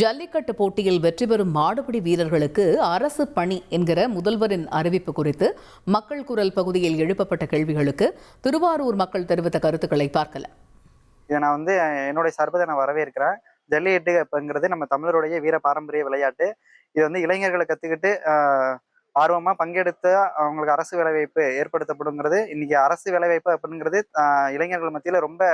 ஜல்லிக்கட்டு போட்டியில் வெற்றி பெறும் மாடுபிடி வீரர்களுக்கு அரசு பணி என்கிற முதல்வரின் அறிவிப்பு குறித்து மக்கள் குரல் பகுதியில் எழுப்பப்பட்ட கேள்விகளுக்கு திருவாரூர் மக்கள் தெரிவித்த கருத்துக்களை பார்க்கலாம். இதை நான் என்னுடைய சார்பை நான் வரவேற்கிறேன். ஜல்லிக்கட்டு அப்படிங்கிறது நம்ம தமிழருடைய வீர பாரம்பரிய விளையாட்டு. இது இளைஞர்களை கற்றுக்கிட்டு ஆர்வமாக பங்கெடுத்து அவங்களுக்கு அரசு வேலைவாய்ப்பு ஏற்படுத்தப்படுங்கிறது. இன்னைக்கு அரசு வேலைவாய்ப்பு அப்படிங்கிறது இளைஞர்கள் மத்தியில் ரொம்ப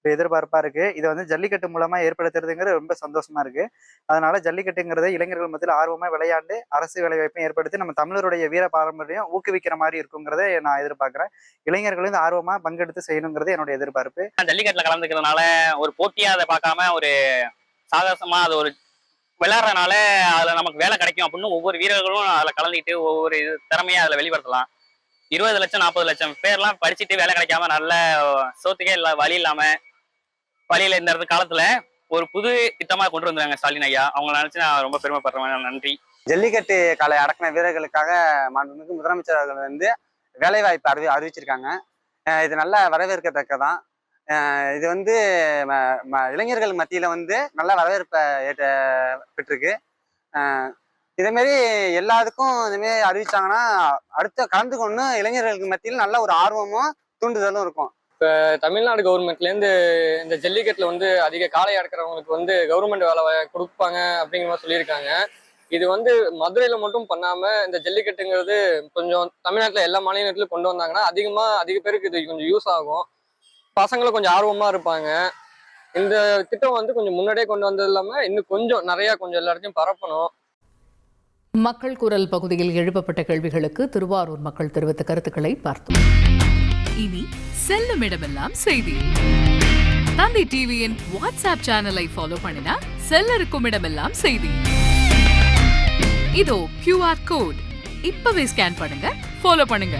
எதிர்பார்ப்பா இருக்கு. இதை ஜல்லிக்கட்டு மூலமா ஏற்படுத்துறதுங்கிறது ரொம்ப சந்தோஷமா இருக்கு. அதனால ஜல்லிக்கட்டுங்கிறத இளைஞர்கள் மத்தியில் ஆர்வமா விளையாண்டு அரசு வேலைவாய்ப்பையும் ஏற்படுத்தி நம்ம தமிழருடைய வீர பாரம்பரியம் ஊக்குவிக்கிற மாதிரி இருக்குங்கிறத நான் எதிர்பார்க்கிறேன். இளைஞர்களும் ஆர்வமா பங்கெடுத்து செய்யணுங்கிறது என்னுடைய எதிர்பார்ப்பு. ஜல்லிக்கட்டுல கலந்துக்கிறதுனால ஒரு போட்டியா அதை பார்க்காம ஒரு சாகசமா அது ஒரு விளையாடுறதுனால அதுல நமக்கு வேலை கிடைக்கும் அப்படின்னு ஒவ்வொரு வீரர்களும் அதுல கலந்துக்கிட்டு ஒவ்வொரு திறமையா அதுல வெளிப்படுத்தலாம். 20 லட்சம் 40 லட்சம் பேர்லாம் படிச்சுட்டு வேலை கிடைக்காம நல்ல சோத்துக்கே வழி இல்லாம வழியில இந்த காலத்துல ஒரு புது திட்டமா கொண்டு வந்தாங்க ஸ்டாலின் ஐயா. அவங்க நினைச்சு நான் ரொம்ப பெருமைப்படுறேன். நன்றி. ஜல்லிக்கட்டு கலை அடக்கின வீரர்களுக்காக மாண்புமிகு முதலமைச்சர் அவர்கள் வேலைவாய்ப்பு அறிவிச்சிருக்காங்க. இது நல்ல வரவேற்கத்தக்கதான். இது இளைஞர்கள் மத்தியில நல்ல வரவேற்பை பெற்றிருக்கு. இதேமாரி எல்லாத்துக்கும் இதுமாரி அறிவிச்சாங்கன்னா அடுத்த கலந்து கொண்டு இளைஞர்களுக்கு மத்தியில் நல்ல ஒரு ஆர்வமும் தூண்டுதலும் இருக்கும். இப்போ தமிழ்நாடு கவர்மெண்ட்லேருந்து இந்த ஜல்லிக்கட்டில் அதிக காளை அடக்கிறவங்களுக்கு கவர்மெண்ட் வேலை கொடுப்பாங்க அப்படிங்கிற மாதிரி சொல்லியிருக்காங்க. இது மதுரையில் மட்டும் பண்ணாமல் இந்த ஜல்லிக்கட்டுங்கிறது கொஞ்சம் தமிழ்நாட்டில் எல்லா மாநிலத்திலும் கொண்டு வந்தாங்கன்னா அதிக பேருக்கு இது கொஞ்சம் யூஸ் ஆகும். பசங்களும் கொஞ்சம் ஆர்வமாக இருப்பாங்க. இந்த திட்டம் கொஞ்சம் முன்னாடியே கொண்டு வந்தது இல்லாமல் இன்னும் கொஞ்சம் எல்லா இடத்தையும் பரப்பணும். மக்கள் குரல் பகுதியில் எழுப்பப்பட்ட கேள்விகளுக்கு திருவாரூர் மக்கள் தெரிவித்த கருத்துக்களை பார்த்தோம். இனி செல்லும் இடமெல்லாம் செய்தி. தந்தை டிவியின் வாட்ஸ்அப் சேனலை ஃபாலோ பண்ணினா செல்ல இருக்கும் இடமெல்லாம் செய்தி. இதோ QR கோட் இப்பவே ஸ்கேன் பண்ணுங்க, ஃபாலோ பண்ணுங்க.